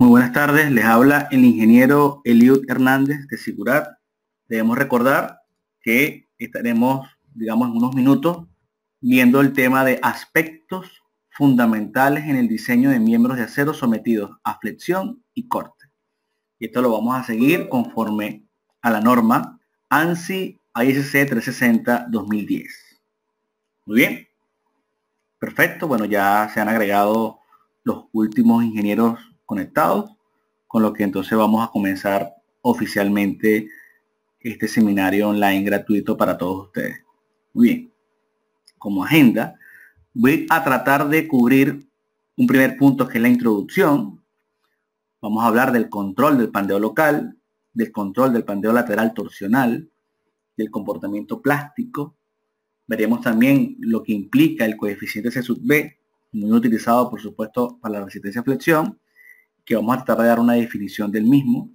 Muy buenas tardes, les habla el ingeniero Eliud Hernández de Sigurat. Debemos recordar que estaremos, digamos, en unos minutos viendo el tema de aspectos fundamentales en el diseño de miembros de acero sometidos a flexión y corte. Y esto lo vamos a seguir conforme a la norma ANSI ISC 360-2010. Muy bien. Perfecto. Bueno, ya se han agregado los últimos ingenieros conectados, con lo que entonces vamos a comenzar oficialmente este seminario online gratuito para todos ustedes. Muy bien. Como agenda, voy a tratar de cubrir un primer punto que es la introducción. Vamos a hablar del control del pandeo local, del control del pandeo lateral torsional, del comportamiento plástico. Veremos también lo que implica el coeficiente C sub B, muy utilizado por supuesto para la resistencia a flexión, que vamos a tratar de dar una definición del mismo.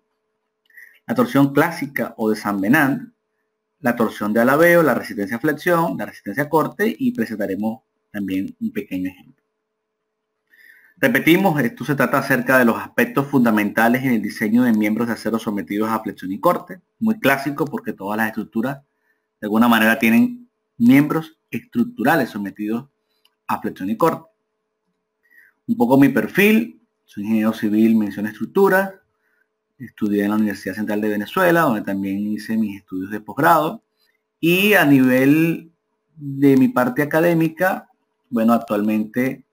La torsión clásica o de San Venant, la torsión de alabeo, la resistencia a flexión, la resistencia a corte, y presentaremos también un pequeño ejemplo. Repetimos, esto se trata acerca de los aspectos fundamentales en el diseño de miembros de acero sometidos a flexión y corte. Muy clásico porque todas las estructuras de alguna manera tienen miembros estructurales sometidos a flexión y corte. Un poco mi perfil: soy ingeniero civil, mención estructuras. Estudié en la Universidad Central de Venezuela, donde también hice mis estudios de posgrado. Y a nivel de mi parte académica, bueno, actualmente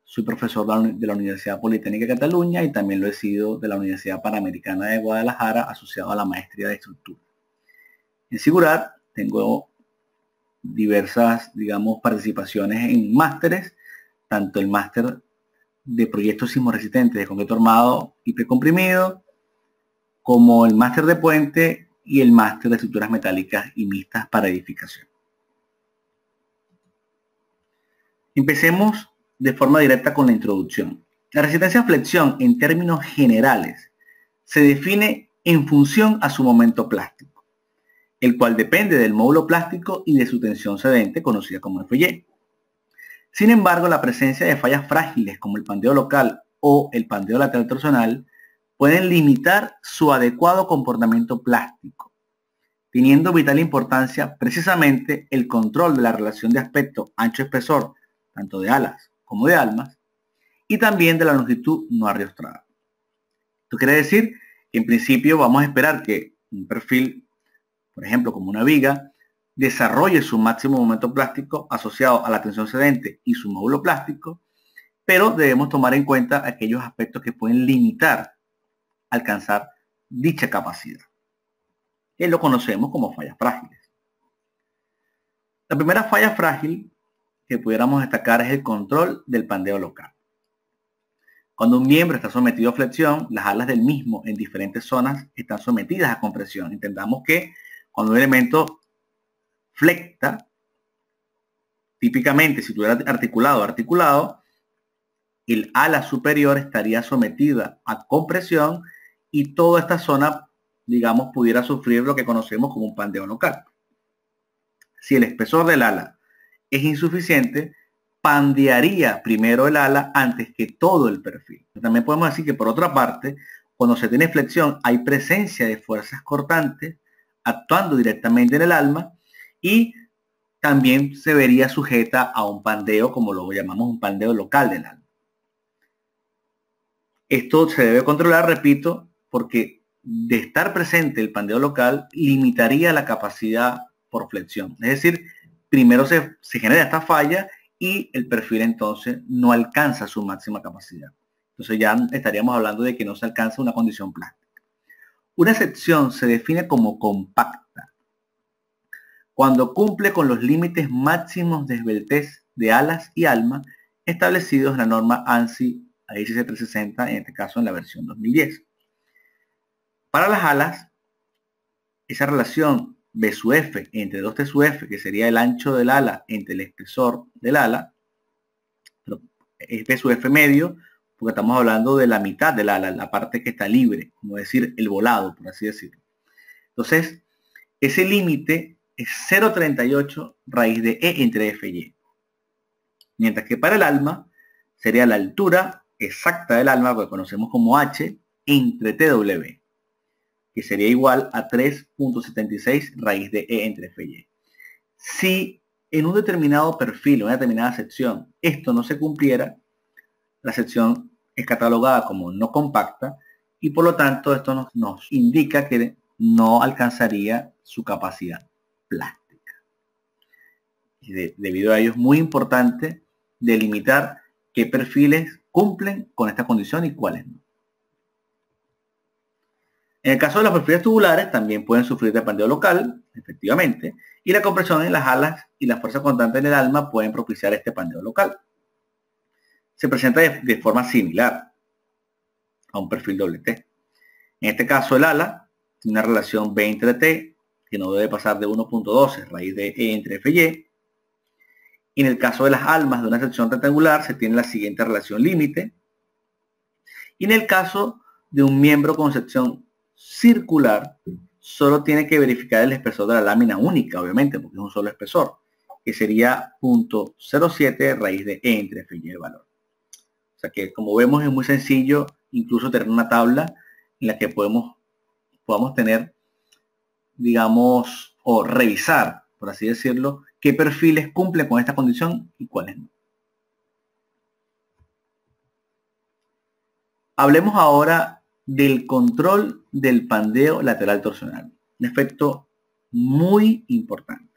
soy profesor de la Universidad Politécnica de Cataluña y también lo he sido de la Universidad Panamericana de Guadalajara, asociado a la maestría de estructura. En Sigurat tengo diversas, digamos, participaciones en másteres, tanto el máster de proyectos sismoresistentes de concreto armado y precomprimido, como el máster de puente y el máster de estructuras metálicas y mixtas para edificación. Empecemos de forma directa con la introducción. La resistencia a flexión, en términos generales, se define en función a su momento plástico, el cual depende del módulo plástico y de su tensión cedente, conocida como FY. Sin embargo, la presencia de fallas frágiles como el pandeo local o el pandeo lateral torsional pueden limitar su adecuado comportamiento plástico, teniendo vital importancia precisamente el control de la relación de aspecto ancho-espesor, tanto de alas como de almas, y también de la longitud no arriostrada. Esto quiere decir que en principio vamos a esperar que un perfil, por ejemplo como una viga, desarrolle su máximo momento plástico asociado a la tensión cedente y su módulo plástico, pero debemos tomar en cuenta aquellos aspectos que pueden limitar alcanzar dicha capacidad, que lo conocemos como fallas frágiles. La primera falla frágil que pudiéramos destacar es el control del pandeo local. Cuando un miembro está sometido a flexión, las alas del mismo en diferentes zonas están sometidas a compresión. Entendamos que cuando un elemento flecta, típicamente si estuviera articulado, el ala superior estaría sometida a compresión y toda esta zona, digamos, pudiera sufrir lo que conocemos como un pandeo local. Si el espesor del ala es insuficiente, pandearía primero el ala antes que todo el perfil. También podemos decir que por otra parte, cuando se tiene flexión, hay presencia de fuerzas cortantes actuando directamente en el alma y también se vería sujeta a un pandeo, como lo llamamos un pandeo local del alma. Esto se debe controlar, repito, porque de estar presente el pandeo local limitaría la capacidad por flexión. Es decir, primero se genera esta falla y el perfil entonces no alcanza su máxima capacidad. Entonces ya estaríamos hablando de que no se alcanza una condición plástica. Una sección se define como compacta cuando cumple con los límites máximos de esbeltez de alas y alma establecidos en la norma ANSI ISC 360, en este caso en la versión 2010. Para las alas, esa relación B sub F entre 2T sub F, que sería el ancho del ala entre el espesor del ala, es B sub F medio, porque estamos hablando de la mitad del ala, la parte que está libre, como decir, el volado, por así decirlo. Entonces, ese límite es 0,38 raíz de E entre FY. Mientras que para el alma sería la altura exacta del alma, que conocemos como H, entre TW, que sería igual a 3.76 raíz de E entre FY. Si en un determinado perfil, en una determinada sección, esto no se cumpliera, la sección es catalogada como no compacta y por lo tanto esto nos indica que no alcanzaría su capacidad plástica. Debido a ello es muy importante delimitar qué perfiles cumplen con esta condición y cuáles no. En el caso de los perfiles tubulares también pueden sufrir de pandeo local, efectivamente, y la compresión en las alas y la fuerza constante en el alma pueden propiciar este pandeo local. Se presenta de forma similar a un perfil doble T. En este caso el ala tiene una relación B entre T que no debe pasar de 1.12 raíz de E entre FY. Y en el caso de las almas de una sección rectangular se tiene la siguiente relación límite. Y en el caso de un miembro con sección circular, solo tiene que verificar el espesor de la lámina única, obviamente, porque es un solo espesor, que sería 0.07 raíz de E entre FY el valor. O sea que, como vemos, es muy sencillo incluso tener una tabla en la que podamos tener, digamos, o revisar, por así decirlo, qué perfiles cumplen con esta condición y cuáles no. Hablemos ahora del control del pandeo lateral torsional, un efecto muy importante.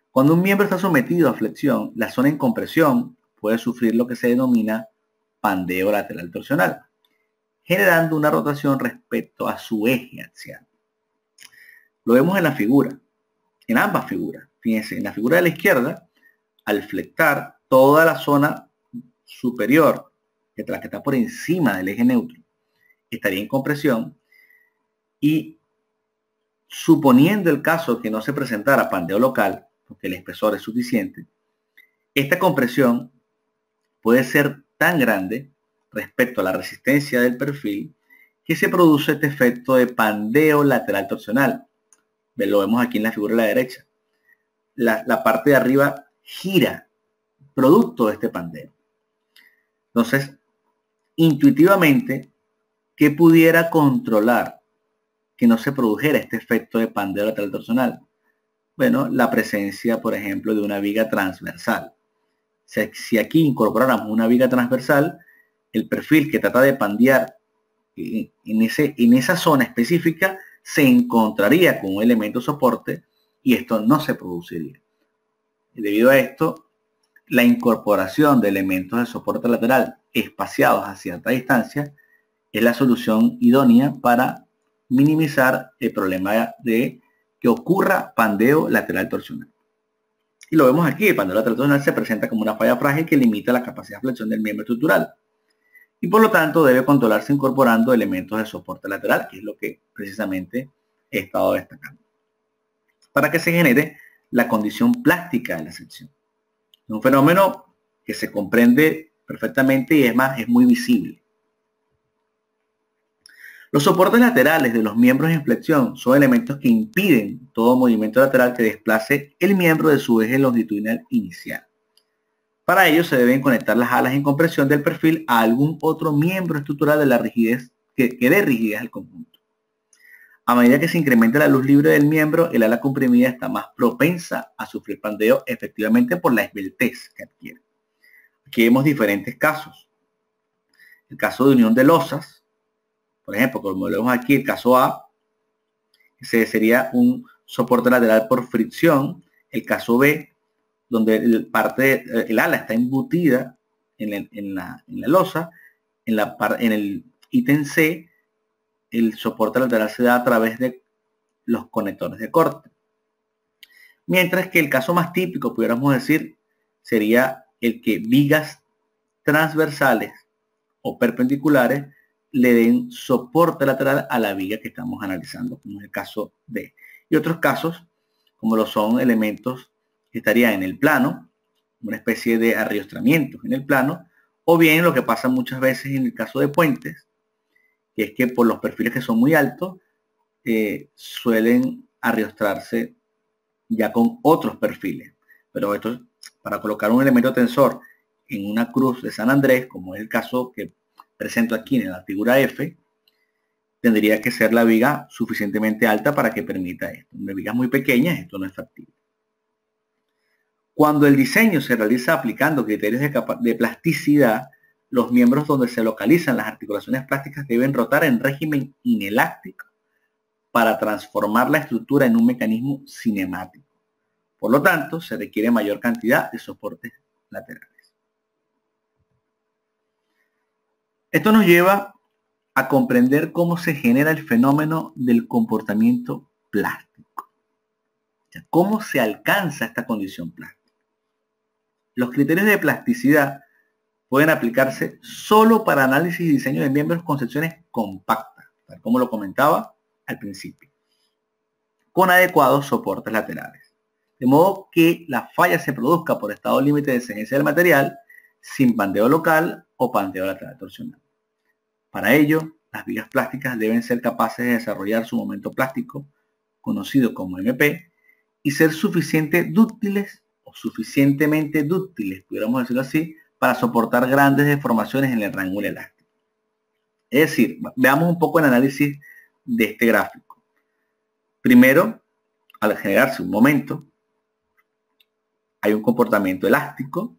Cuando un miembro está sometido a flexión, la zona en compresión puede sufrir lo que se denomina pandeo lateral torsional, generando una rotación respecto a su eje axial. Lo vemos en la figura, en ambas figuras. Fíjense, en la figura de la izquierda, al flectar toda la zona superior, que está por encima del eje neutro, estaría en compresión, y suponiendo el caso que no se presentara pandeo local, porque el espesor es suficiente, esta compresión puede ser tan grande respecto a la resistencia del perfil que se produce este efecto de pandeo lateral torsional. Lo vemos aquí en la figura de la derecha. La parte de arriba gira producto de este pandeo. Entonces, intuitivamente, ¿qué pudiera controlar que no se produjera este efecto de pandeo lateral torsional? Bueno, la presencia, por ejemplo, de una viga transversal. Si aquí incorporáramos una viga transversal, el perfil que trata de pandear en esa zona específica se encontraría con un elemento soporte y esto no se produciría. Y debido a esto, la incorporación de elementos de soporte lateral espaciados a cierta distancia es la solución idónea para minimizar el problema de que ocurra pandeo lateral torsional. Y lo vemos aquí, el pandeo lateral torsional se presenta como una falla frágil que limita la capacidad de flexión del miembro estructural. Y por lo tanto debe controlarse incorporando elementos de soporte lateral, que es lo que precisamente he estado destacando, para que se genere la condición plástica de la sección. Es un fenómeno que se comprende perfectamente y es más, es muy visible. Los soportes laterales de los miembros en flexión son elementos que impiden todo movimiento lateral que desplace el miembro de su eje longitudinal inicial. Para ello se deben conectar las alas en compresión del perfil a algún otro miembro estructural de la rigidez que dé rigidez al conjunto. A medida que se incrementa la luz libre del miembro, el ala comprimida está más propensa a sufrir pandeo efectivamente por la esbeltez que adquiere. Aquí vemos diferentes casos. El caso de unión de losas, por ejemplo, como lo vemos aquí, el caso A, ese sería un soporte lateral por fricción. El caso B, donde el ala está embutida en la losa, en el ítem C, el soporte lateral se da a través de los conectores de corte. Mientras que el caso más típico, pudiéramos decir, sería el que vigas transversales o perpendiculares le den soporte lateral a la viga que estamos analizando, como es el caso D. Y otros casos, como lo son elementos que estarían en el plano, una especie de arriostramientos en el plano, o bien lo que pasa muchas veces en el caso de puentes, que es que por los perfiles que son muy altos, suelen arriostrarse ya con otros perfiles. Pero esto, para colocar un elemento tensor en una cruz de San Andrés, como es el caso que presento aquí en la figura F, tendría que ser la viga suficientemente alta para que permita esto. Una viga muy pequeña, esto no es factible. Cuando el diseño se realiza aplicando criterios de plasticidad, los miembros donde se localizan las articulaciones plásticas deben rotar en régimen inelástico para transformar la estructura en un mecanismo cinemático. Por lo tanto, se requiere mayor cantidad de soportes laterales. Esto nos lleva a comprender cómo se genera el fenómeno del comportamiento plástico. O sea, cómo se alcanza esta condición plástica. Los criterios de plasticidad pueden aplicarse solo para análisis y diseño de miembros con secciones compactas, tal como lo comentaba al principio, con adecuados soportes laterales. De modo que la falla se produzca por estado límite de exigencia del material sin pandeo local o pandeo lateral torsional. Para ello, las vigas plásticas deben ser capaces de desarrollar su momento plástico, conocido como MP, y ser suficientemente dúctiles, pudiéramos decirlo así, para soportar grandes deformaciones en el rango elástico. Es decir, veamos un poco el análisis de este gráfico. Primero, al generarse un momento, hay un comportamiento elástico,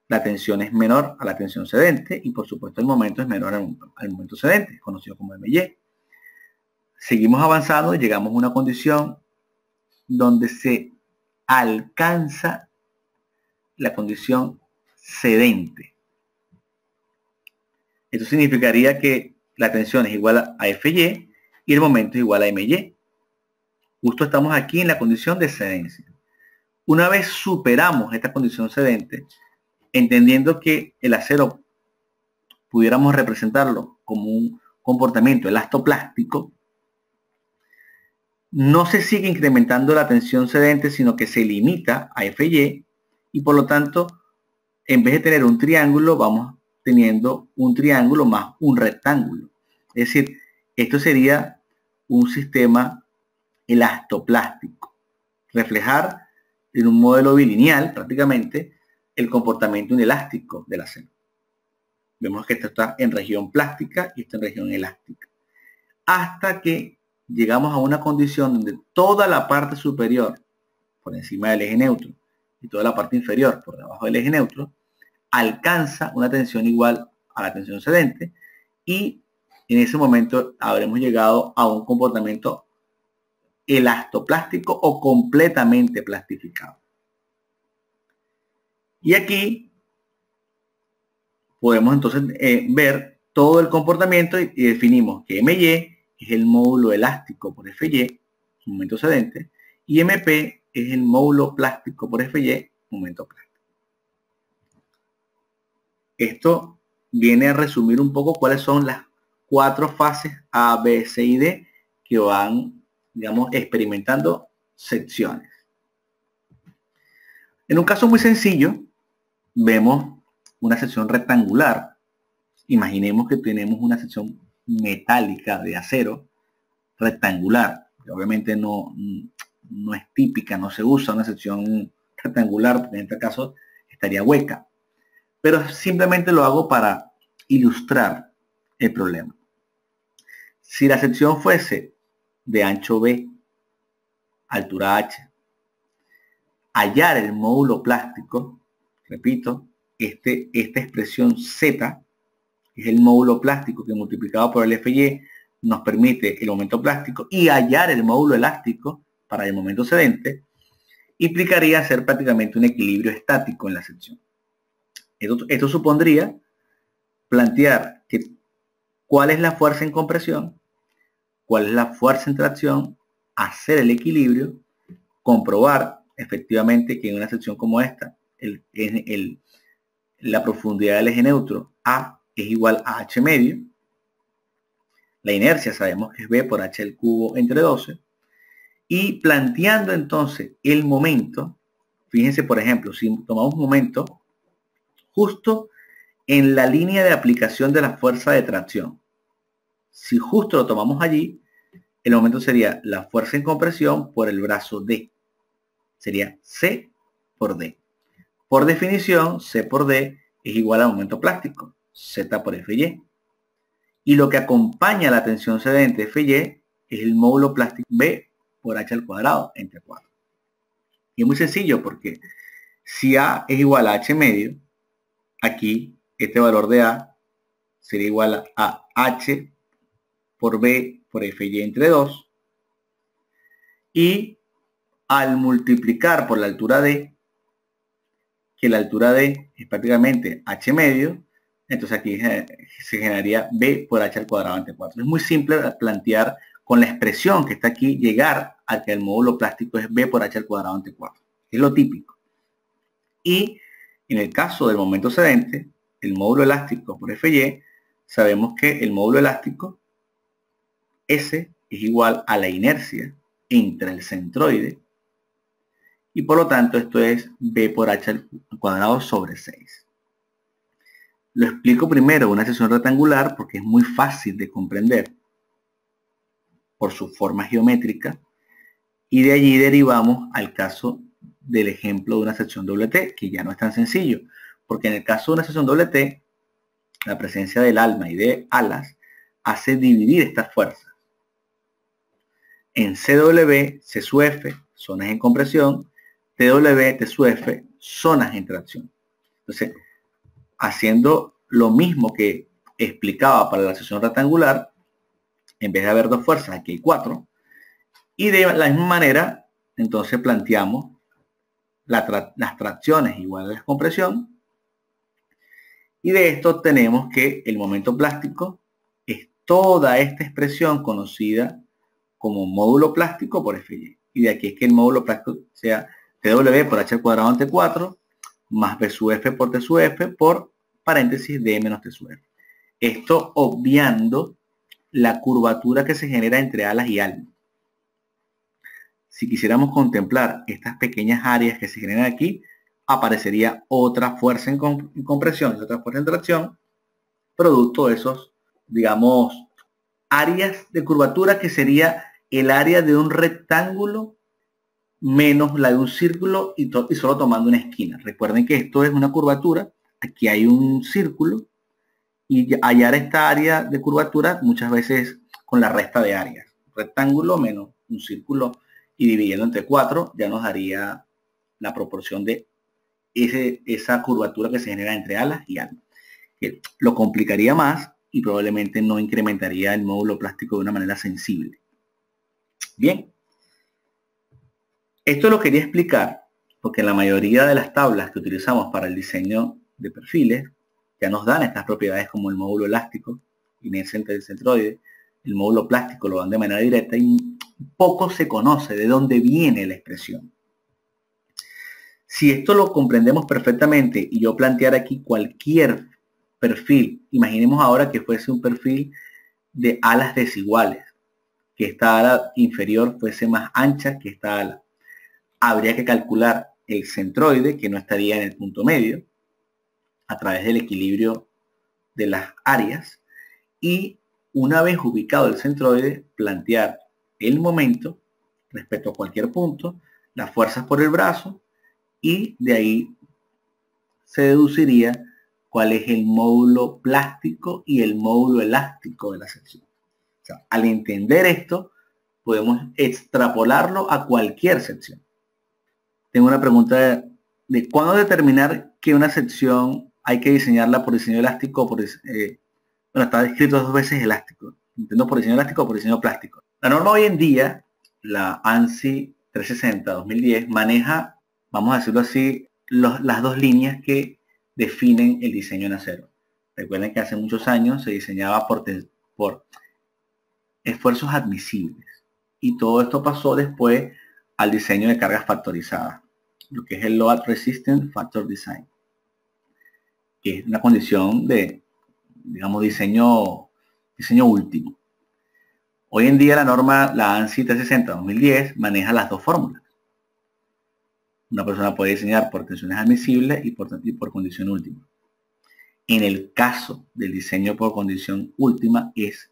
la tensión es menor a la tensión cedente y por supuesto el momento es menor al momento cedente, conocido como MY. Seguimos avanzando y llegamos a una condición donde se alcanza la condición cedente. Esto significaría que la tensión es igual a Fy y el momento es igual a My. Justo estamos aquí en la condición de cedencia. Una vez superamos esta condición cedente, entendiendo que el acero pudiéramos representarlo como un comportamiento elastoplástico, no se sigue incrementando la tensión cedente, sino que se limita a Fy y por lo tanto, en vez de tener un triángulo, vamos teniendo un triángulo más un rectángulo. Es decir, esto sería un sistema elastoplástico. Reflejar en un modelo bilineal prácticamente el comportamiento inelástico del acero. Vemos que esto está en región plástica y esto en región elástica. Hasta que llegamos a una condición donde toda la parte superior por encima del eje neutro y toda la parte inferior por debajo del eje neutro alcanza una tensión igual a la tensión cedente y en ese momento habremos llegado a un comportamiento elastoplástico o completamente plastificado. Y aquí podemos entonces ver todo el comportamiento y definimos que My es el módulo elástico por Fy, momento cedente, y MP es el módulo plástico por Fy, momento plástico. Esto viene a resumir un poco cuáles son las 4 fases A, B, C y D que van, digamos, experimentando secciones. En un caso muy sencillo, vemos una sección rectangular. Imaginemos que tenemos una sección metálica de acero rectangular. Obviamente no es típica, no se usa una sección rectangular, porque en este caso estaría hueca. Pero simplemente lo hago para ilustrar el problema. Si la sección fuese de ancho B, altura H, hallar el módulo plástico, repito, esta expresión Z es el módulo plástico que multiplicado por el Fy nos permite el momento plástico, y hallar el módulo elástico para el momento cedente implicaría hacer prácticamente un equilibrio estático en la sección. Esto supondría plantear cuál es la fuerza en compresión, cuál es la fuerza en tracción, hacer el equilibrio, comprobar efectivamente que en una sección como esta, la profundidad del eje neutro A es igual a H medio. La inercia sabemos que es B por H al cubo entre 12. Y planteando entonces el momento, fíjense por ejemplo, si tomamos un momento justo en la línea de aplicación de la fuerza de tracción. Si justo lo tomamos allí, el momento sería la fuerza en compresión por el brazo D. Sería C por D. Por definición, C por D es igual al momento plástico. Z por FY. Y lo que acompaña la tensión cedente FY es el módulo plástico B por H al cuadrado entre 4. Y es muy sencillo porque si A es igual a H medio, aquí este valor de A sería igual a H por B por FY entre 2. Y al multiplicar por la altura D, que la altura D es prácticamente H medio, entonces aquí se generaría B por H al cuadrado entre 4. Es muy simple plantear con la expresión que está aquí, llegar a que el módulo plástico es B por H al cuadrado entre 4. Es lo típico. Y en el caso del momento cedente, el módulo elástico por FY, sabemos que el módulo elástico S es igual a la inercia entre el centroide, y por lo tanto esto es B por H al cuadrado sobre 6. Lo explico primero en una sección rectangular porque es muy fácil de comprender por su forma geométrica, y de allí derivamos al caso del ejemplo de una sección doble T, que ya no es tan sencillo, porque en el caso de una sección doble T, la presencia del alma y de alas hace dividir estas fuerzas en CW, C sub F, zonas en compresión, TW, T sub F, zonas en tracción. Entonces, haciendo lo mismo que explicaba para la sección rectangular, en vez de haber dos fuerzas, aquí hay 4. Y de la misma manera, entonces planteamos las tracciones igual a la compresión. Y de esto tenemos que el momento plástico es toda esta expresión conocida como módulo plástico por FY. Y de aquí es que el módulo plástico sea TW por H al cuadrado entre 4 más B sub F por T sub F por paréntesis D menos T sub F. Esto obviando la curvatura que se genera entre alas y alma. Si quisiéramos contemplar estas pequeñas áreas que se generan aquí, aparecería otra fuerza en compresión y otra fuerza en tracción, producto de esos, digamos, áreas de curvatura, que sería el área de un rectángulo menos la de un círculo y solo tomando una esquina. Recuerden que esto es una curvatura, aquí hay un círculo, y hallar esta área de curvatura muchas veces con la resta de áreas. Rectángulo menos un círculo y dividiendo entre 4 ya nos daría la proporción de esa curvatura que se genera entre alas y alma, que lo complicaría más y probablemente no incrementaría el módulo plástico de una manera sensible. Bien, esto lo quería explicar porque la mayoría de las tablas que utilizamos para el diseño de perfiles ya nos dan estas propiedades, como el módulo elástico, inercia entre el centroide, el módulo plástico lo dan de manera directa, y poco se conoce de dónde viene la expresión. Si esto lo comprendemos perfectamente y yo plantear aquí cualquier perfil, imaginemos ahora que fuese un perfil de alas desiguales, que esta ala inferior fuese más ancha que esta ala. Habría que calcular el centroide, que no estaría en el punto medio, a través del equilibrio de las áreas, y una vez ubicado el centroide, plantear el momento respecto a cualquier punto, las fuerzas por el brazo, y de ahí se deduciría cuál es el módulo plástico y el módulo elástico de la sección. O sea, al entender esto, podemos extrapolarlo a cualquier sección. Tengo una pregunta de cuándo determinar que una sección hay que diseñarla por diseño elástico o por bueno, está escrito 2 veces elástico. Entiendo por diseño elástico o por diseño plástico. La norma hoy en día, la ANSI 360-2010, maneja, vamos a decirlo así, las dos líneas que definen el diseño en acero. Recuerden que hace muchos años se diseñaba por esfuerzos admisibles. Y todo esto pasó después al diseño de cargas factorizadas, lo que es el Load Resistant Factor Design, que es una condición de, digamos, diseño último. Hoy en día la norma, la ANSI 360-2010, maneja las dos fórmulas. Una persona puede diseñar por tensiones admisibles y por condición última. En el caso del diseño por condición última, es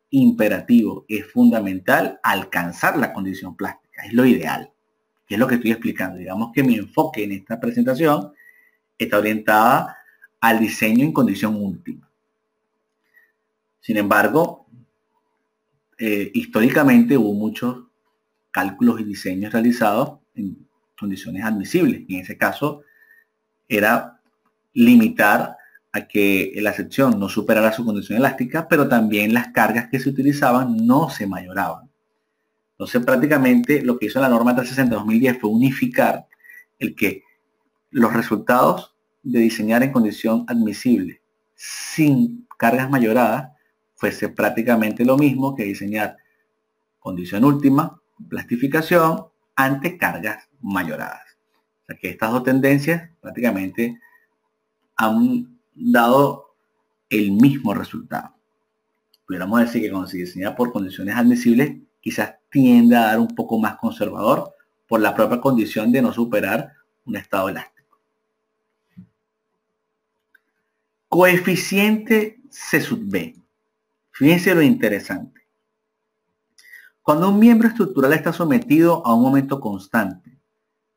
imperativo, es fundamental alcanzar la condición plástica, es lo ideal, que es lo que estoy explicando. Digamos que mi enfoque en esta presentación está orientada al diseño en condición última. Sin embargo, históricamente hubo muchos cálculos y diseños realizados en condiciones admisibles. Y en ese caso era limitar a que la sección no superara su condición elástica, pero también las cargas que se utilizaban no se mayoraban. Entonces prácticamente lo que hizo la norma 360-2010 fue unificar el que los resultados de diseñar en condición admisible sin cargas mayoradas fuese prácticamente lo mismo que diseñar condición última, plastificación, ante cargas mayoradas. O sea que estas dos tendencias prácticamente han dado el mismo resultado. Pudiéramos decir que cuando se diseña por condiciones admisibles, quizás tiende a dar un poco más conservador por la propia condición de no superar un estado elástico. Coeficiente C sub B. Fíjense lo interesante. Cuando un miembro estructural está sometido a un momento constante,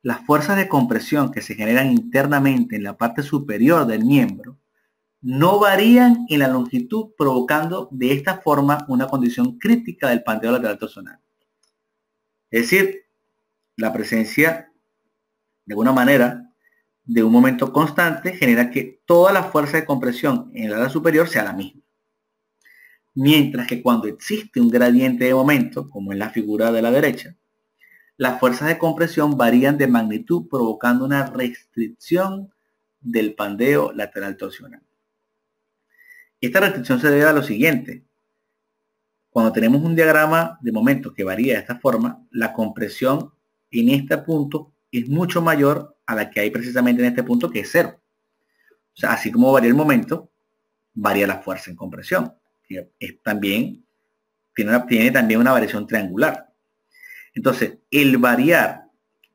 las fuerzas de compresión que se generan internamente en la parte superior del miembro no varían en la longitud, provocando de esta forma una condición crítica del pandeo lateral torsional. Es decir, la presencia, de alguna manera, de un momento constante genera que toda la fuerza de compresión en el ala superior sea la misma. Mientras que cuando existe un gradiente de momento, como en la figura de la derecha, las fuerzas de compresión varían de magnitud, provocando una restricción del pandeo lateral torsional. Esta restricción se debe a lo siguiente. Cuando tenemos un diagrama de momento que varía de esta forma, la compresión en este punto es mucho mayor a la que hay precisamente en este punto, que es 0. O sea, así como varía el momento, varía la fuerza en compresión. También tiene también una variación triangular. Entonces, el variar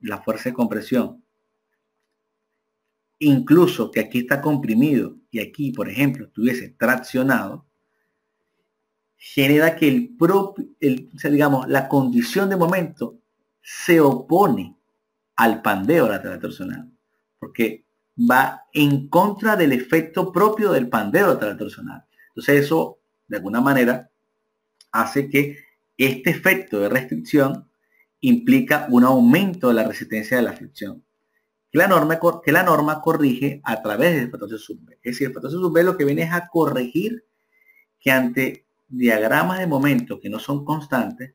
la fuerza de compresión, incluso que aquí está comprimido y aquí, por ejemplo, estuviese traccionado, genera que digamos, la condición de momento se opone al pandeo lateral torsional, porque va en contra del efecto propio del pandeo lateral torsional. Entonces eso, de alguna manera, hace que este efecto de restricción implica un aumento de la resistencia de la fricción, que la norma corrige a través del factor C sub B. Es decir, el factor C sub B lo que viene es a corregir que ante diagramas de momento que no son constantes,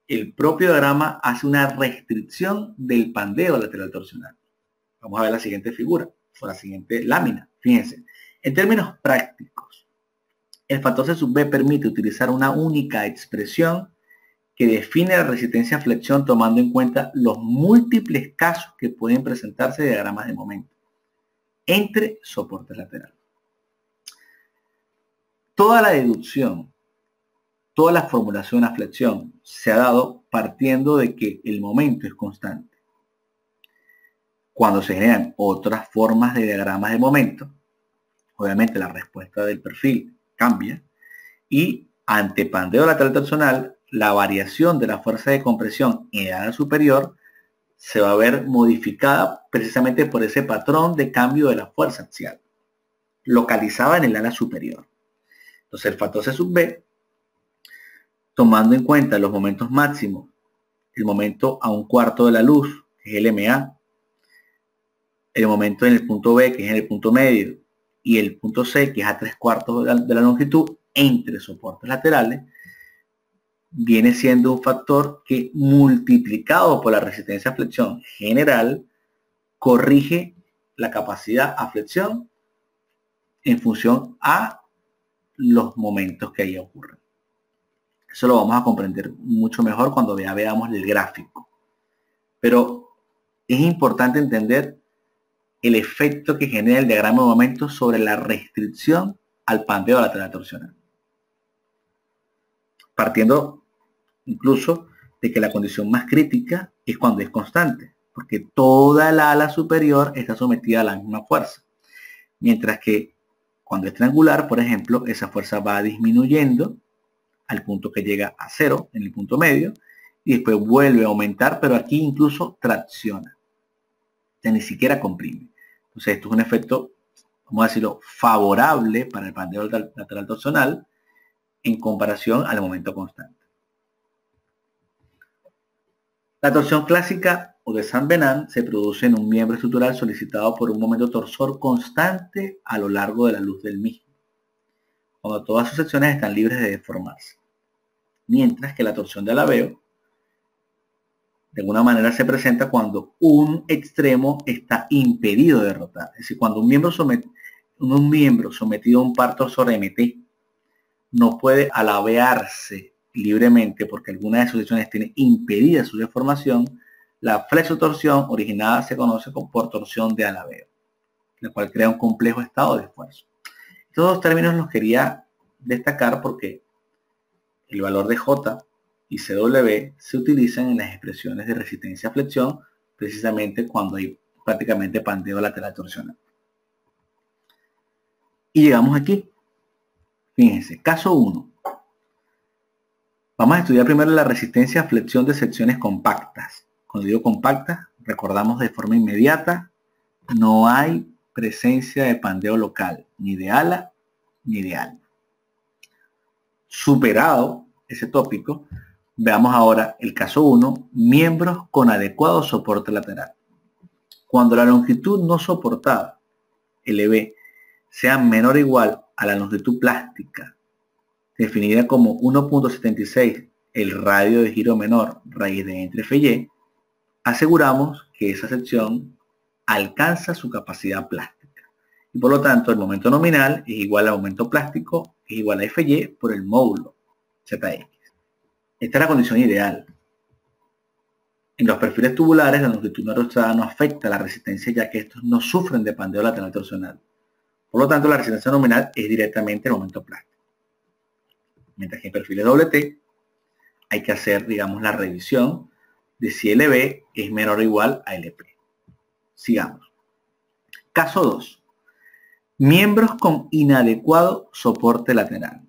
el propio diagrama hace una restricción del pandeo lateral torsional. Vamos a ver la siguiente figura, o la siguiente lámina. Fíjense, en términos prácticos, el factor C sub B permite utilizar una única expresión que define la resistencia a flexión tomando en cuenta los múltiples casos que pueden presentarse de diagramas de momento entre soportes laterales. Toda la deducción, toda la formulación a flexión se ha dado partiendo de que el momento es constante. Cuando se generan otras formas de diagramas de momento, obviamente la respuesta del perfil cambia y ante pandeo lateral torsional, la variación de la fuerza de compresión en el ala superior se va a ver modificada precisamente por ese patrón de cambio de la fuerza axial, localizada en el ala superior. Entonces el factor C sub B, tomando en cuenta los momentos máximos, el momento a un cuarto de la luz, que es el MA, el momento en el punto B, que es en el punto medio, y el punto C, que es a 3/4 de la longitud, entre soportes laterales, viene siendo un factor que multiplicado por la resistencia a flexión general, corrige la capacidad a flexión en función a los momentos que ahí ocurren. Eso lo vamos a comprender mucho mejor cuando veamos el gráfico. Pero es importante entender el efecto que genera el diagrama de momento sobre la restricción al pandeo lateral torsional. Partiendo incluso de que la condición más crítica es cuando es constante, porque toda la ala superior está sometida a la misma fuerza. Mientras que cuando es triangular, por ejemplo, esa fuerza va disminuyendo al punto que llega a 0 en el punto medio y después vuelve a aumentar, pero aquí incluso tracciona. Ya ni siquiera comprime. Entonces esto es un efecto vamos a decirlo, favorable para el pandeo lateral torsional en comparación al momento constante. La torsión clásica o de Saint-Venant se produce en un miembro estructural solicitado por un momento torsor constante a lo largo de la luz del mismo, cuando todas sus secciones están libres de deformarse. Mientras que la torsión de Alabeo de alguna manera se presenta cuando un extremo está impedido de rotar. Es decir, cuando un miembro sometido a un par torsor MT no puede alabearse libremente porque alguna de sus secciones tiene impedida su deformación, la flexotorsión originada se conoce por torsión de Alabeo, la cual crea un complejo estado de esfuerzo. Estos dos términos los quería destacar porque el valor de J y CW se utilizan en las expresiones de resistencia a flexión precisamente cuando hay prácticamente pandeo lateral torsional. Y llegamos aquí. Fíjense, caso 1. Vamos a estudiar primero la resistencia a flexión de secciones compactas. Cuando digo compactas, recordamos de forma inmediata, no hay presencia de pandeo local, ni de ala, ni de alma. Superado ese tópico, veamos ahora el caso 1, miembros con adecuado soporte lateral. Cuando la longitud no soportada, LB, sea menor o igual a la longitud plástica, definida como 1.76 el radio de giro menor raíz de entre F y Y, aseguramos que esa sección alcanza su capacidad plástica. Y por lo tanto, el momento nominal es igual al momento plástico, es igual a Fy por el módulo Zx. Esta es la condición ideal. En los perfiles tubulares, la longitud no arrostrada no afecta la resistencia, ya que estos no sufren de pandeo lateral torsional. Por lo tanto, la resistencia nominal es directamente el momento plástico. Mientras que en perfiles T hay que hacer, digamos, la revisión de si LB es menor o igual a LP. Sigamos. Caso 2. Miembros con inadecuado soporte lateral.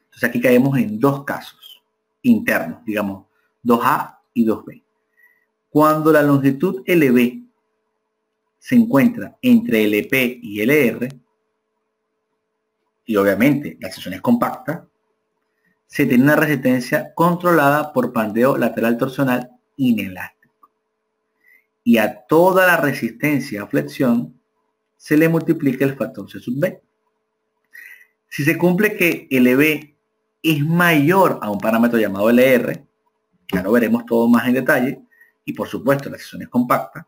Entonces aquí caemos en dos casos internos, digamos, 2A y 2B. Cuando la longitud LB se encuentra entre LP y LR, y obviamente la sección es compacta, se tiene una resistencia controlada por pandeo lateral torsional inelástico. Y a toda la resistencia a flexión se le multiplica el factor C sub B. Si se cumple que LB es mayor a un parámetro llamado LR, ya lo veremos todo más en detalle, y por supuesto la sección es compacta,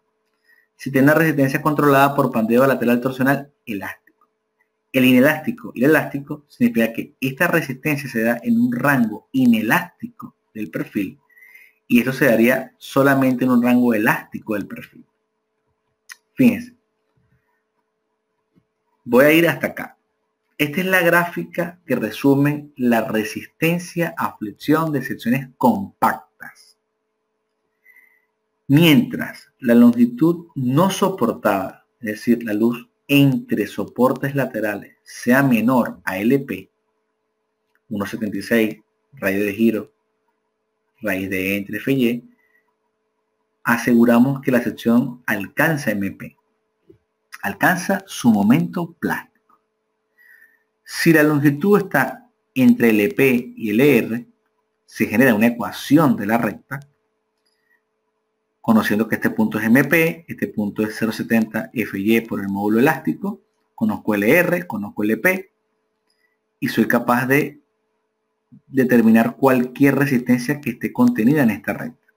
se tiene una resistencia controlada por pandeo lateral torsional elástico. El inelástico y el elástico significa que esta resistencia se da en un rango inelástico del perfil y esto se daría solamente en un rango elástico del perfil. Fíjense. Voy a ir hasta acá. Esta es la gráfica que resume la resistencia a flexión de secciones compactas. Mientras la longitud no soportada, es decir, la luz entre soportes laterales sea menor a LP, 1.76, raíz de giro, raíz de entre F y Y, aseguramos que la sección alcanza MP, alcanza su momento plástico. Si la longitud está entre LP y LR, se genera una ecuación de la recta, conociendo que este punto es MP, este punto es 0.70 Fy por el módulo elástico, conozco LR, conozco LP, y soy capaz de determinar cualquier resistencia que esté contenida en esta recta.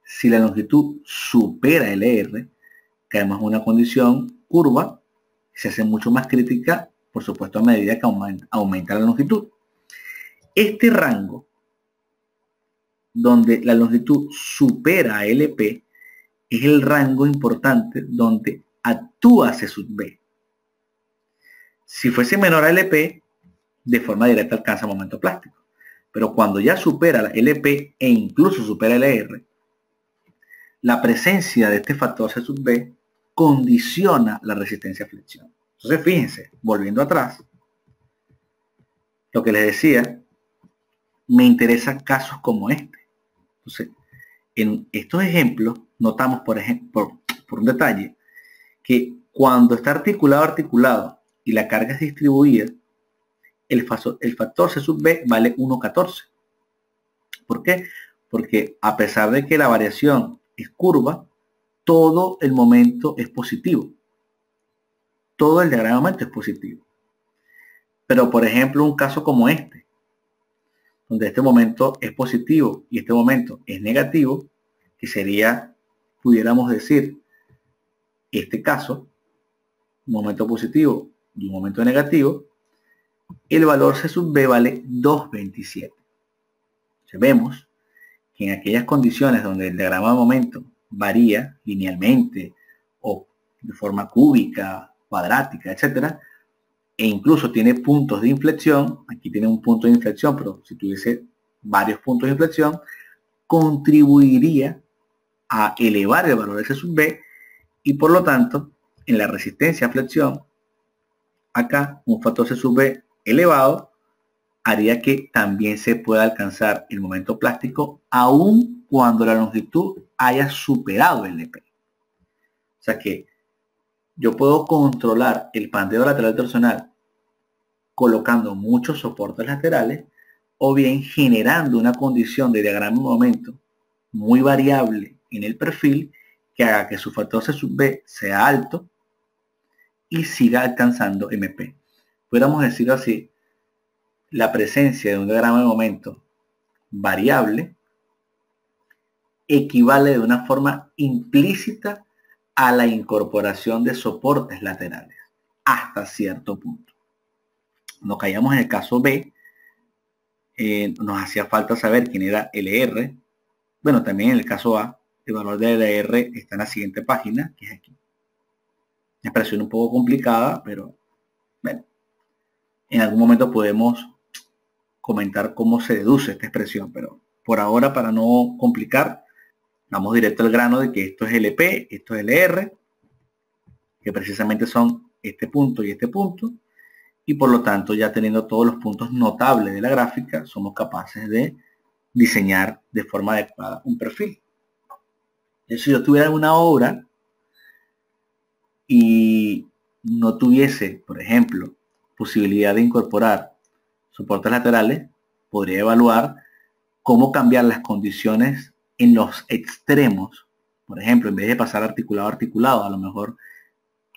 Si la longitud supera LR, caemos en una condición curva, se hace mucho más crítica, por supuesto, a medida que aumenta la longitud. Este rango donde la longitud supera a LP es el rango importante donde actúa C sub B. Si fuese menor a LP, de forma directa alcanza momento plástico. Pero cuando ya supera la LP e incluso supera LR, la presencia de este factor C sub B condiciona la resistencia a flexión. Entonces fíjense, volviendo atrás, lo que les decía, me interesan casos como este. Entonces, en estos ejemplos notamos, por ejemplo, por un detalle, que Cuando está articulado y la carga es distribuida, el factor C sub B vale 1,14. ¿Por qué? Porque a pesar de que la variación es curva, todo el momento es positivo. Todo el diagrama de momento es positivo. Pero, por ejemplo, un caso como este, donde este momento es positivo y este momento es negativo, que sería, pudiéramos decir, este caso, un momento positivo y un momento negativo, el valor C sub B vale 2,27. Vemos que en aquellas condiciones donde el diagrama de momento varía linealmente o de forma cúbica, cuadrática, etcétera, e incluso tiene puntos de inflexión, aquí tiene un punto de inflexión, pero si tuviese varios puntos de inflexión, contribuiría a elevar el valor de C sub B y por lo tanto, en la resistencia a flexión, acá un factor C sub B elevado haría que también se pueda alcanzar el momento plástico aun cuando la longitud haya superado el LP. O sea que yo puedo controlar el pandeo lateral torsional colocando muchos soportes laterales o bien generando una condición de diagrama de momento muy variable en el perfil que haga que su factor C sub B sea alto y siga alcanzando MP. Pudiéramos decirlo así, la presencia de un diagrama de momento variable equivale de una forma implícita a la incorporación de soportes laterales hasta cierto punto. Nos caíamos en el caso B, nos hacía falta saber quién era LR. Bueno, también en el caso A, el valor de LR está en la siguiente página, que es aquí. Una expresión un poco complicada, pero bueno, en algún momento podemos comentar cómo se deduce esta expresión, pero por ahora, para no complicar, vamos directo al grano de que esto es LP, esto es LR, que precisamente son este punto y este punto, y por lo tanto, ya teniendo todos los puntos notables de la gráfica, somos capaces de diseñar de forma adecuada un perfil. Si yo tuviera una obra y no tuviese, por ejemplo, posibilidad de incorporar soportes laterales, podría evaluar cómo cambiar las condiciones en los extremos. Por ejemplo, en vez de pasar articulado a articulado, a lo mejor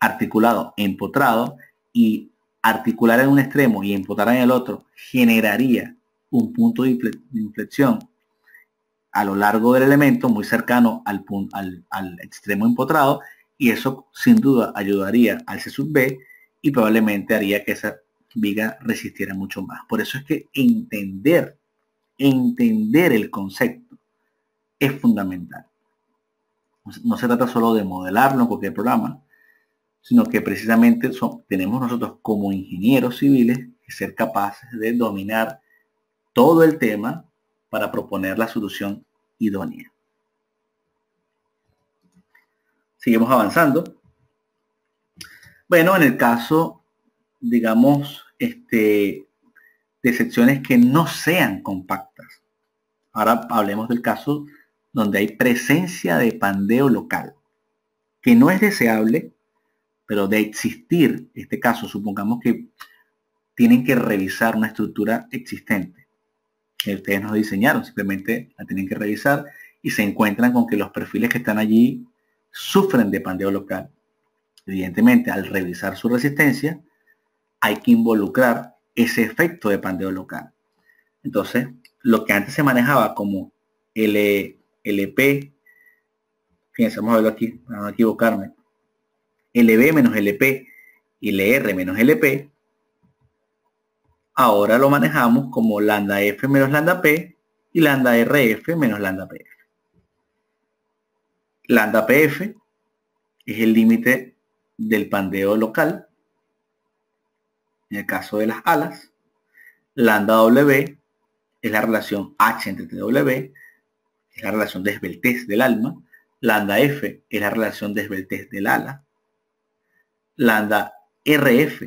articulado empotrado, y articular en un extremo y empotrar en el otro generaría un punto de inflexión a lo largo del elemento muy cercano al extremo empotrado, y eso sin duda ayudaría al C sub B y probablemente haría que esa viga resistiera mucho más. Por eso es que entender el concepto es fundamental. No se trata solo de modelarlo en cualquier programa, sino que precisamente tenemos nosotros como ingenieros civiles que ser capaces de dominar todo el tema para proponer la solución idónea. Seguimos avanzando. Bueno, en el caso, digamos, de secciones que no sean compactas. Ahora hablemos del caso donde hay presencia de pandeo local, que no es deseable, pero de existir este caso, supongamos que tienen que revisar una estructura existente que ustedes no diseñaron, simplemente la tienen que revisar y se encuentran con que los perfiles que están allí sufren de pandeo local. Evidentemente, al revisar su resistencia, hay que involucrar ese efecto de pandeo local. Entonces, lo que antes se manejaba como LP, fíjense, vamos a verlo aquí, para no equivocarme, LB menos LP y LR menos LP, ahora lo manejamos como lambda F menos lambda P y lambda RF menos lambda PF. Lambda PF es el límite del pandeo local, en el caso de las alas. Lambda W es la relación H entre TW, es la relación de esbeltez del alma. Lambda F es la relación de esbeltez del ala. Lambda RF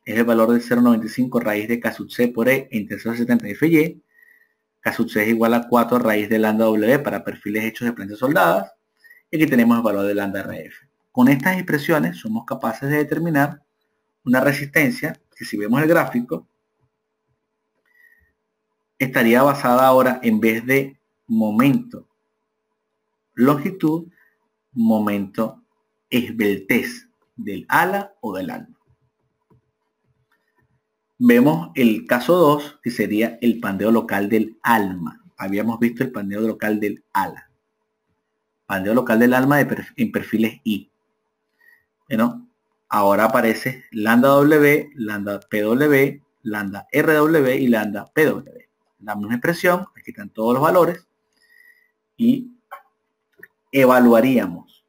es el valor de 0,95 raíz de K sub C por E entre 0,70 y FY. K sub C es igual a 4 raíz de lambda W para perfiles hechos de planchas soldadas. Y aquí tenemos el valor de lambda RF. Con estas expresiones somos capaces de determinar una resistencia que, si vemos el gráfico, estaría basada ahora, en vez de momento longitud, momento esbeltez del ala o del alma. Vemos el caso 2, que sería el pandeo local del alma. Habíamos visto el pandeo local del ala. Pandeo local del alma en perfiles I. Bueno, ahora aparece lambda W, lambda PW, lambda RW y lambda PW. La misma expresión, aquí están todos los valores, y evaluaríamos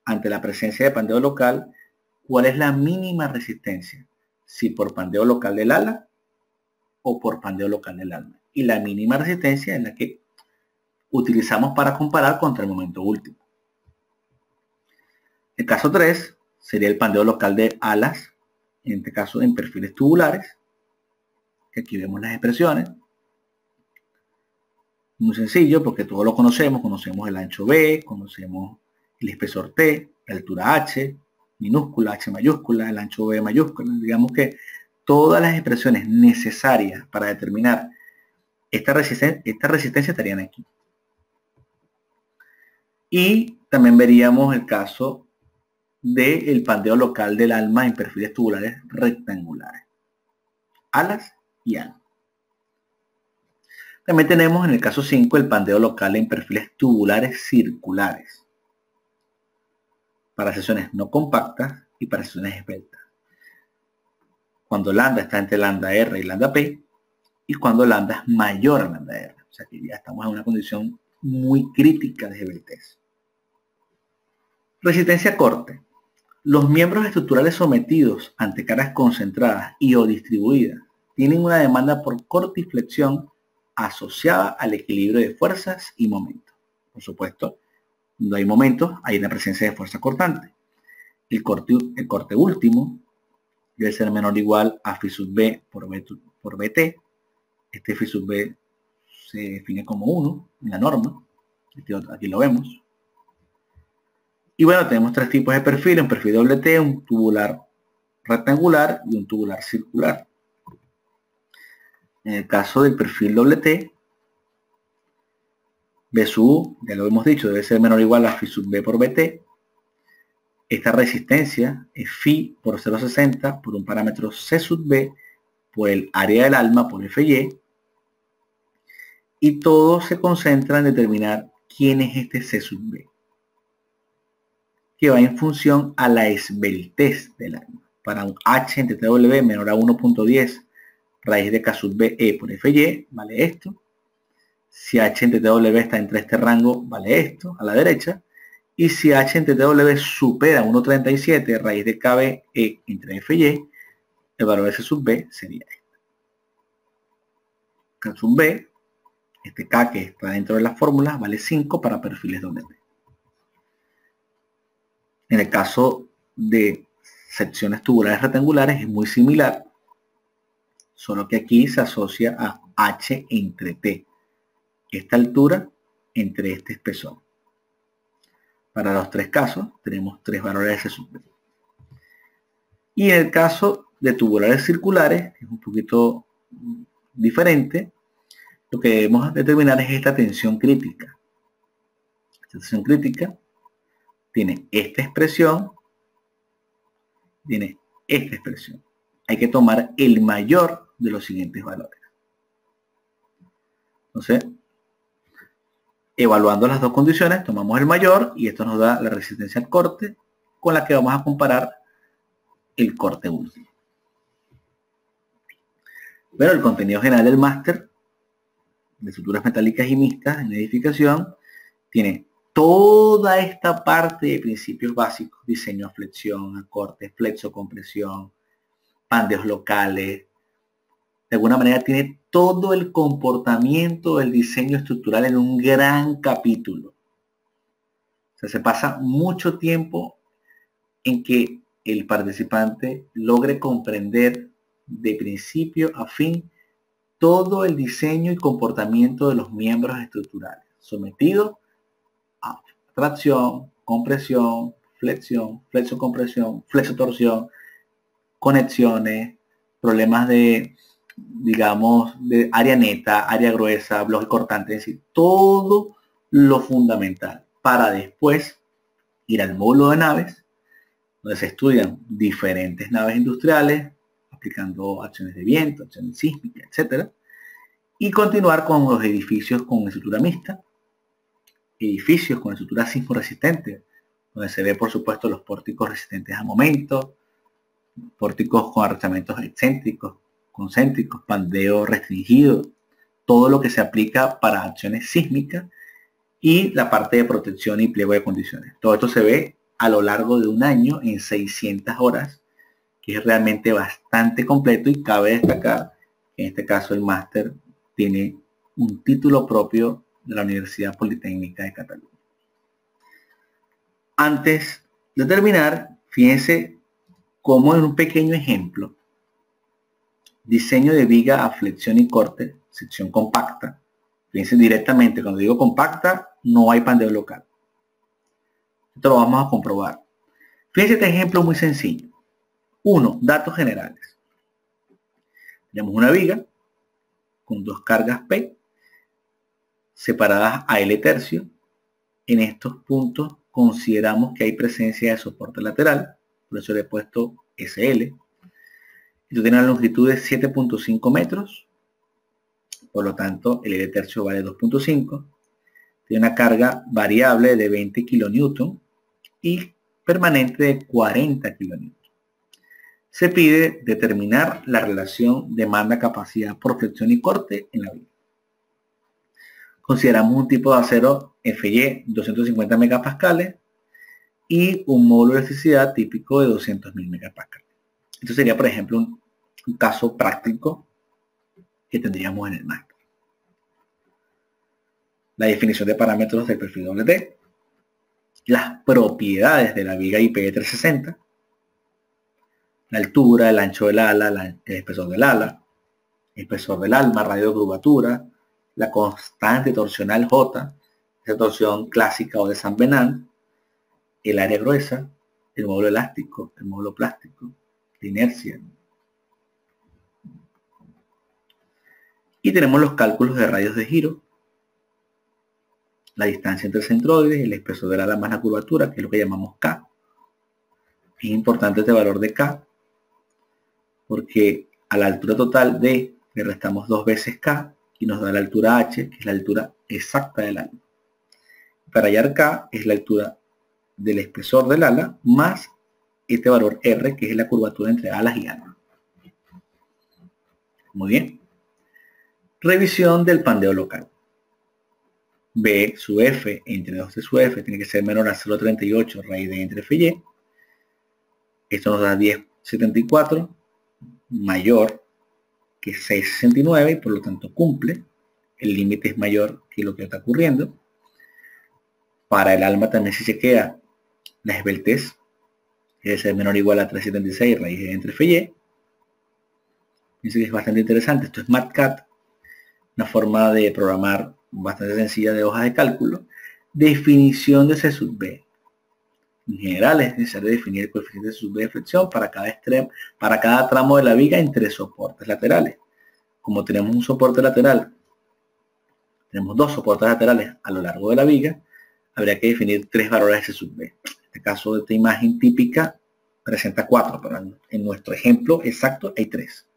ante la presencia de pandeo local cuál es la mínima resistencia, si por pandeo local del ala o por pandeo local del alma. Y la mínima resistencia es la que utilizamos para comparar contra el momento último. El caso 3 sería el pandeo local de alas, en este caso en perfiles tubulares, que aquí vemos las expresiones. Muy sencillo, porque todos lo conocemos el ancho B, conocemos el espesor T, la altura H, minúscula, H mayúscula, el ancho B mayúscula. Digamos que todas las expresiones necesarias para determinar esta resistencia estarían aquí. Y también veríamos el caso del pandeo local del alma en perfiles tubulares rectangulares. Alas y alma. También tenemos en el caso 5 el pandeo local en perfiles tubulares circulares, para secciones no compactas y para secciones esbeltas. Cuando lambda está entre lambda R y lambda P, y cuando lambda es mayor a lambda R. O sea que ya estamos en una condición muy crítica de esbeltez. Resistencia a corte. Los miembros estructurales sometidos ante cargas concentradas y o distribuidas tienen una demanda por corte y flexión asociada al equilibrio de fuerzas y momentos. Por supuesto, cuando hay momentos, hay una presencia de fuerza cortante. El corte último debe ser menor o igual a phi sub b por bt. Este phi sub b se define como 1 en la norma. Aquí lo vemos. Y bueno, tenemos tres tipos de perfil: un perfil WT, un tubular rectangular y un tubular circular. En el caso del perfil WT, B sub U, ya lo hemos dicho, debe ser menor o igual a phi sub B por BT. Esta resistencia es phi por 0,60 por un parámetro C sub B por el área del alma por FY. Y todo se concentra en determinar quién es este C sub B, que va en función a la esbeltez del alma. Para un H entre TW menor a 1.10 raíz de K sub B E por FY, vale esto. Si H entre TW está entre este rango, vale esto, a la derecha. Y si H entre TW supera 1.37 raíz de KB E entre FY, el valor de C sub B sería este. K sub B, este K que está dentro de las fórmulas, vale 5 para perfiles WT. En el caso de secciones tubulares rectangulares es muy similar, solo que aquí se asocia a H entre T, esta altura entre este espesor. Para los tres casos tenemos tres valores de C sub B. Y en el caso de tubulares circulares es un poquito diferente. Lo que debemos determinar es esta tensión crítica. Esta tensión crítica tiene esta expresión, tiene esta expresión. Hay que tomar el mayor de los siguientes valores. Entonces, evaluando las dos condiciones, tomamos el mayor y esto nos da la resistencia al corte con la que vamos a comparar el corte último. Pero el contenido general del máster de estructuras metálicas y mixtas en edificación tiene toda esta parte de principios básicos: diseño a flexión, a corte, flexo, compresión, pandeos locales. De alguna manera tiene todo el comportamiento del diseño estructural en un gran capítulo. O sea, se pasa mucho tiempo en que el participante logre comprender de principio a fin todo el diseño y comportamiento de los miembros estructurales sometidos a tracción, compresión, flexión, flexo-compresión, flexo-torsión, conexiones, problemas de, digamos, de área neta, área gruesa, bloque cortante, es decir, todo lo fundamental para después ir al módulo de naves, donde se estudian diferentes naves industriales, aplicando acciones de viento, acciones sísmicas, etcétera, y continuar con los edificios con estructura mixta, edificios con estructura sismo resistente, donde se ve por supuesto los pórticos resistentes a momentos, pórticos con arrestamientos excéntricos, concéntricos, pandeo restringido, todo lo que se aplica para acciones sísmicas y la parte de protección y pliego de condiciones. Todo esto se ve a lo largo de un año en 600 horas, que es realmente bastante completo, y cabe destacar que en este caso el máster tiene un título propio de la Universidad Politécnica de Cataluña. Antes de terminar, fíjense cómo en un pequeño ejemplo, diseño de viga a flexión y corte, sección compacta. Fíjense directamente, cuando digo compacta, no hay pandeo local. Esto lo vamos a comprobar. Fíjense este ejemplo muy sencillo. 1. Datos generales. Tenemos una viga con dos cargas P separadas a L tercio. En estos puntos consideramos que hay presencia de soporte lateral, por eso le he puesto SL. Esto tiene una longitud de 7.5 metros, por lo tanto el L tercio vale 2.5. Tiene una carga variable de 20 kN y permanente de 40 kN. Se pide determinar la relación demanda-capacidad por flexión y corte en la viga. Consideramos un tipo de acero FY 250 megapascales y un módulo de elasticidad típico de 200.000 megapascales. Esto sería, por ejemplo, un caso práctico que tendríamos en el máster. La definición de parámetros del perfil WT, las propiedades de la viga IPE 360, la altura, el ancho del ala, el espesor del ala, el espesor del alma, radio de curvatura, la constante torsional J, esa torsión clásica o de San Venant, el área gruesa, el módulo elástico, el módulo plástico, la inercia. Y tenemos los cálculos de radios de giro, la distancia entre centroides, el espesor del ala más la curvatura, que es lo que llamamos K. Es importante este valor de K, porque a la altura total D le restamos 2 veces K y nos da la altura H, que es la altura exacta del ala. Para hallar K es la altura del espesor del ala más este valor R, que es la curvatura entre alas y alma. Muy bien. Revisión del pandeo local. B sub F entre 2 de sub F tiene que ser menor a 0,38 raíz de entre F y Y. Esto nos da 10,74 mayor que 6,69 y por lo tanto cumple. El límite es mayor que lo que está ocurriendo. Para el alma también se chequea la esbeltez, que debe ser menor o igual a 3,76 raíz de entre F y Y. Dice que es bastante interesante. Esto es MATCAT, una forma de programar bastante sencilla de hojas de cálculo. Definición de C sub B. En general es necesario definir el coeficiente de sub B de flexión para cada extremo, para cada tramo de la viga entre soportes laterales. Como tenemos un soporte lateral, tenemos 2 soportes laterales a lo largo de la viga, habría que definir 3 valores de C sub B. En este caso, esta imagen típica presenta 4, pero en nuestro ejemplo exacto hay 3.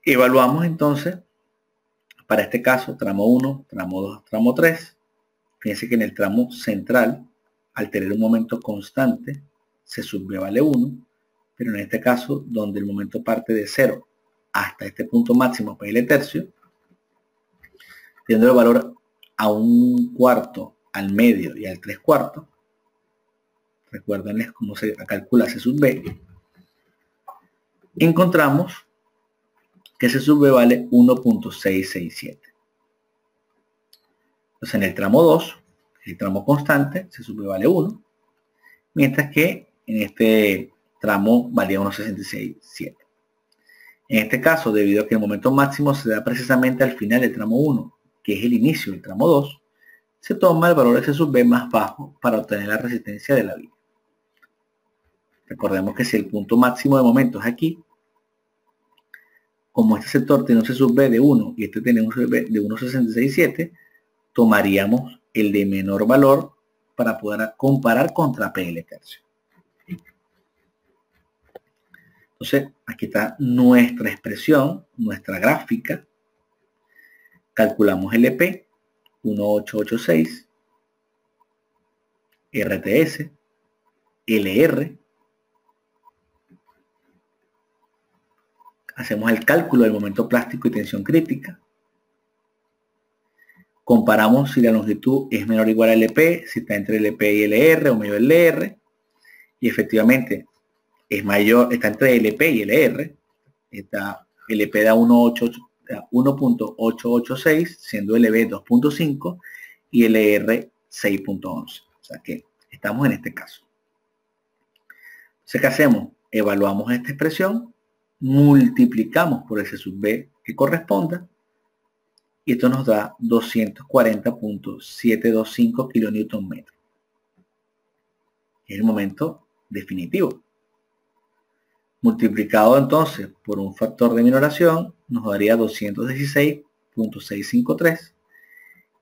Evaluamos entonces, para este caso, tramo 1, tramo 2, tramo 3. Fíjense que en el tramo central, al tener un momento constante, C sub B vale 1, pero en este caso, donde el momento parte de 0 hasta este punto máximo para el tercio, teniendo el valor a 1/4, al medio y al 3/4, recuérdenles cómo se calcula C sub B, encontramos que C sub B vale 1.667. Entonces en el tramo 2, el tramo constante, C sub B vale 1, mientras que en este tramo valía 1.667. En este caso, debido a que el momento máximo se da precisamente al final del tramo 1, que es el inicio del tramo 2, se toma el valor S sub B más bajo para obtener la resistencia de la vía. Recordemos que si el punto máximo de momento es aquí, como este sector tiene un C sub B de 1 y este tiene un C sub B de 1.667, tomaríamos el de menor valor para poder comparar contra PL tercio. Entonces, aquí está nuestra expresión, nuestra gráfica. Calculamos LP, 1886, RTS, LR. Hacemos el cálculo del momento plástico y tensión crítica. Comparamos si la longitud es menor o igual a LP, si está entre LP y LR o mayor LR. Y efectivamente es mayor, está entre LP y LR. Está LP da 1.886, siendo LB 2.5 y LR 6.11. O sea que estamos en este caso. Entonces, ¿qué hacemos? Evaluamos esta expresión, multiplicamos por ese sub B que corresponda y esto nos da 240.725 kN/m. Es el momento definitivo. Multiplicado entonces por un factor de minoración nos daría 216.653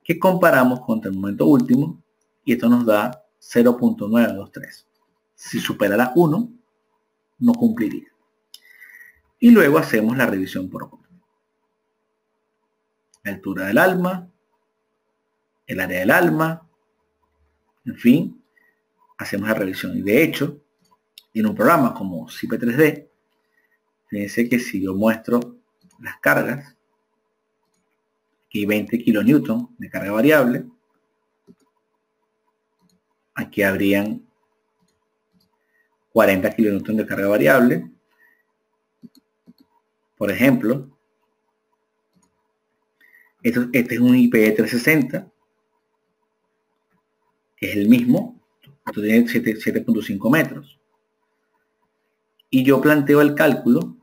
que comparamos contra el momento último y esto nos da 0.923. Si superara 1 no cumpliría. Y luego hacemos la revisión por corte. La altura del alma, el área del alma, en fin, hacemos la revisión. Y de hecho, en un programa como CP3D, fíjense que si yo muestro las cargas, aquí hay 20 kN de carga variable, aquí habrían 40 kN de carga variable. Por ejemplo, este es un IPE 360, que es el mismo, esto tiene 7.5 metros. Y yo planteo el cálculo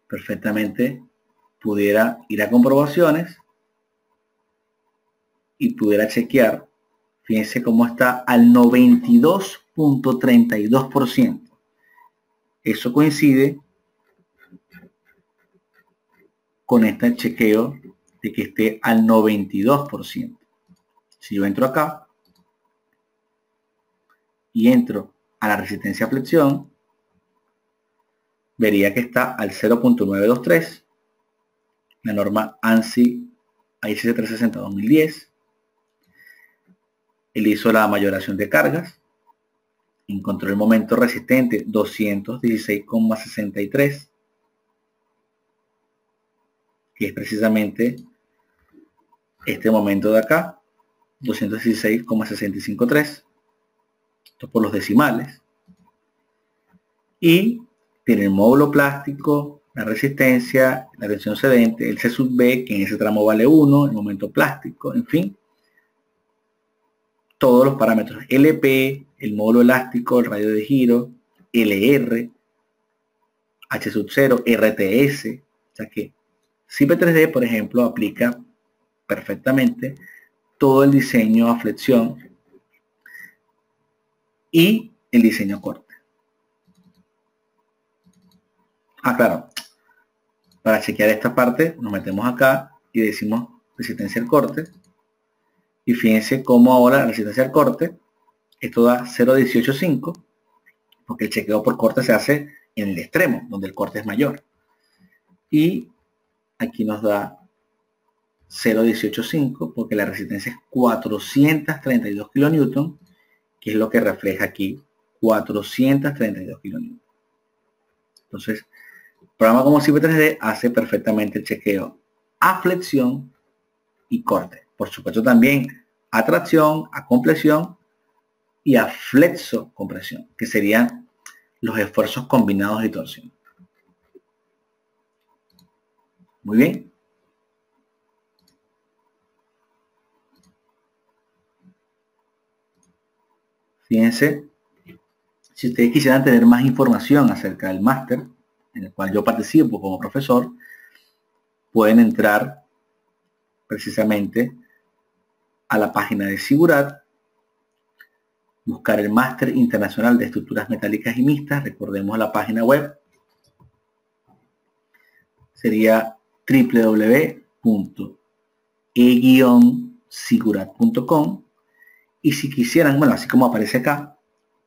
perfectamente, pudiera ir a comprobaciones y pudiera chequear. Fíjense cómo está al 92.32%. Eso coincide con este chequeo de que esté al 92%. Si yo entro acá y entro a la resistencia a flexión, vería que está al 0.923, la norma ANSI ICC 360 2010. Él hizo la mayoración de cargas, encontró el momento resistente 216,63, que es precisamente este momento de acá, 216,653, esto por los decimales, y tiene el módulo plástico, la resistencia, la tensión cedente, el C sub B, que en ese tramo vale 1, el momento plástico, en fin, todos los parámetros, LP, el módulo elástico, el radio de giro, LR, H sub 0, RTS, o sea que CP3D, por ejemplo, aplica perfectamente todo el diseño a flexión y el diseño a corte. Claro, para chequear esta parte nos metemos acá y decimos resistencia al corte y fíjense cómo ahora la resistencia al corte, esto da 0.185 porque el chequeo por corte se hace en el extremo donde el corte es mayor y aquí nos da 0.185 porque la resistencia es 432 kN, que es lo que refleja aquí, 432 kN. Entonces, el programa como CP3D hace perfectamente el chequeo a flexión y corte. Por supuesto también a tracción, a compresión y a flexo compresión, que serían los esfuerzos combinados de torsión. Muy bien. Fíjense, si ustedes quisieran tener más información acerca del máster, en el cual yo participo como profesor, pueden entrar precisamente a la página de Sigurat, buscar el Máster Internacional de Estructuras Metálicas y Mixtas. Recordemos la página web. Sería www.e-sigurat.com, y si quisieran, bueno, así como aparece acá,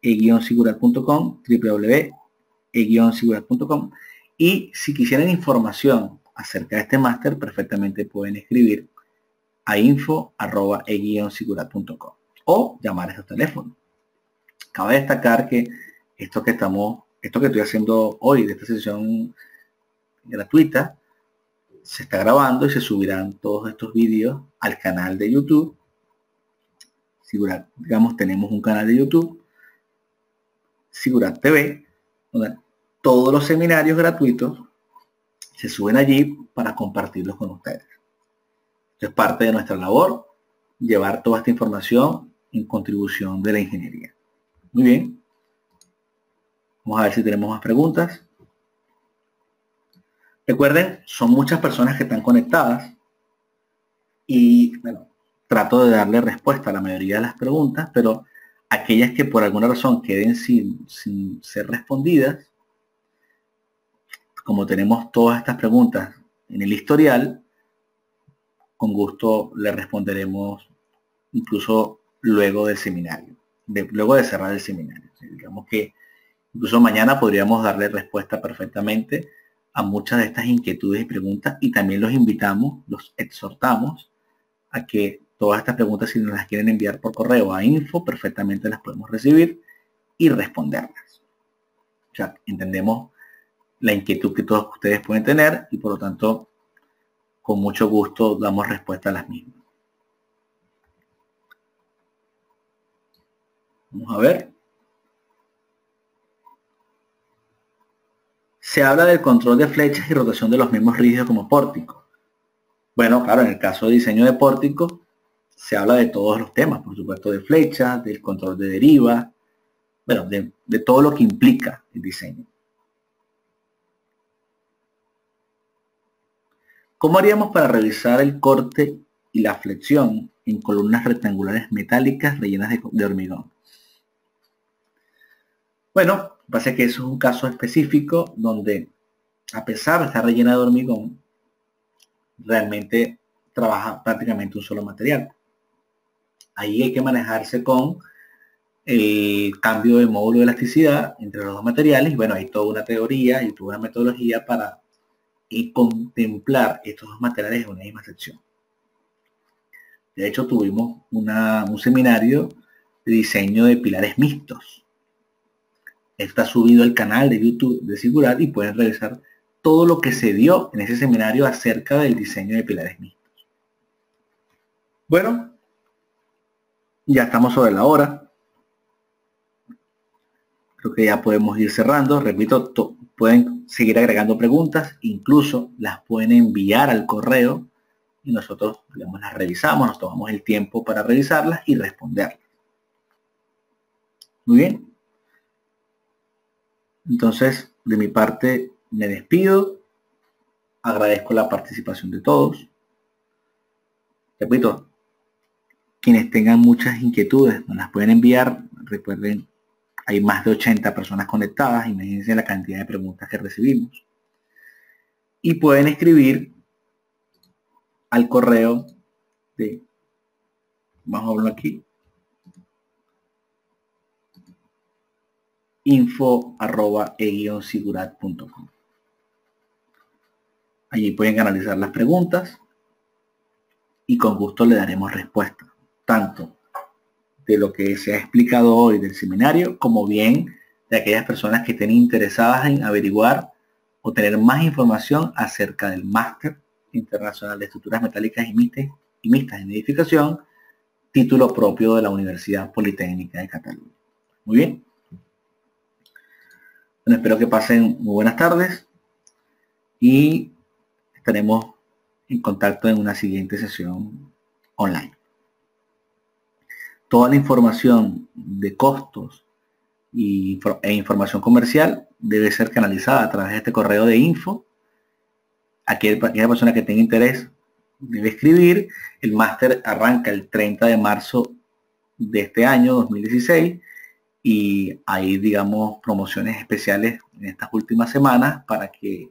e-sigurat.com, www.e-sigurat.com, y si quisieran información acerca de este máster, perfectamente pueden escribir a info@e-sigurat.com o llamar a esos teléfonos. Cabe destacar que esto que estoy haciendo hoy de esta sesión gratuita se está grabando y se subirán todos estos vídeos al canal de YouTube. Sigurat, digamos, tenemos un canal de YouTube, Sigurat TV, donde todos los seminarios gratuitos se suben allí para compartirlos con ustedes. Esto es parte de nuestra labor, llevar toda esta información en contribución de la ingeniería. Muy bien. Vamos a ver si tenemos más preguntas. Recuerden, son muchas personas que están conectadas y, bueno, trato de darle respuesta a la mayoría de las preguntas, pero aquellas que por alguna razón queden sin ser respondidas, como tenemos todas estas preguntas en el historial, con gusto le responderemos incluso luego del seminario, luego de cerrar el seminario. Digamos que incluso mañana podríamos darle respuesta perfectamente a muchas de estas inquietudes y preguntas, y también los invitamos, los exhortamos a que todas estas preguntas, si nos las quieren enviar por correo a info, perfectamente las podemos recibir y responderlas. O sea, entendemos la inquietud que todos ustedes pueden tener y por lo tanto con mucho gusto damos respuesta a las mismas. Vamos a ver. Se habla del control de flechas y rotación de los mismos rígidos como pórtico. Bueno, claro, en el caso de diseño de pórtico se habla de todos los temas, por supuesto, de flechas, del control de deriva, bueno, de todo lo que implica el diseño. ¿Cómo haríamos para revisar el corte y la flexión en columnas rectangulares metálicas rellenas de hormigón? Bueno, pasa que eso es un caso específico donde, a pesar de estar rellena de hormigón, realmente trabaja prácticamente un solo material. Ahí hay que manejarse con el cambio de módulo de elasticidad entre los dos materiales. Y bueno, hay toda una teoría y toda una metodología para contemplar estos dos materiales en una misma sección. De hecho, tuvimos un seminario de diseño de pilares mixtos. Está subido al canal de YouTube de Sigurat y pueden revisar todo lo que se dio en ese seminario acerca del diseño de pilares mixtos. Bueno, ya estamos sobre la hora. Creo que ya podemos ir cerrando. Repito, pueden seguir agregando preguntas, incluso las pueden enviar al correo y nosotros, digamos, las revisamos, nos tomamos el tiempo para revisarlas y responderlas. Muy bien. Entonces, de mi parte, me despido. Agradezco la participación de todos. Repito, quienes tengan muchas inquietudes nos las pueden enviar. Recuerden, hay más de 80 personas conectadas. Imagínense la cantidad de preguntas que recibimos. Y pueden escribir al correo de, vamos a verlo aquí, info@e-sigurat.com. Allí pueden analizar las preguntas y con gusto le daremos respuesta, tanto de lo que se ha explicado hoy del seminario, como bien de aquellas personas que estén interesadas en averiguar o tener más información acerca del Máster Internacional de Estructuras Metálicas y Mixtas en Edificación, título propio de la Universidad Politécnica de Cataluña. Muy bien. Bueno, espero que pasen muy buenas tardes y estaremos en contacto en una siguiente sesión online. Toda la información de costos e información comercial debe ser canalizada a través de este correo de info aquella persona que tenga interés debe escribir. El máster arranca el 30 de marzo de este año 2016 y hay, digamos, promociones especiales en estas últimas semanas para que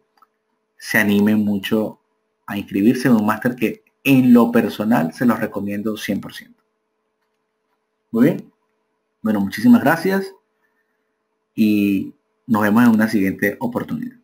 se animen mucho a inscribirse en un máster que en lo personal se los recomiendo 100%. Muy bien. Bueno, muchísimas gracias y nos vemos en una siguiente oportunidad.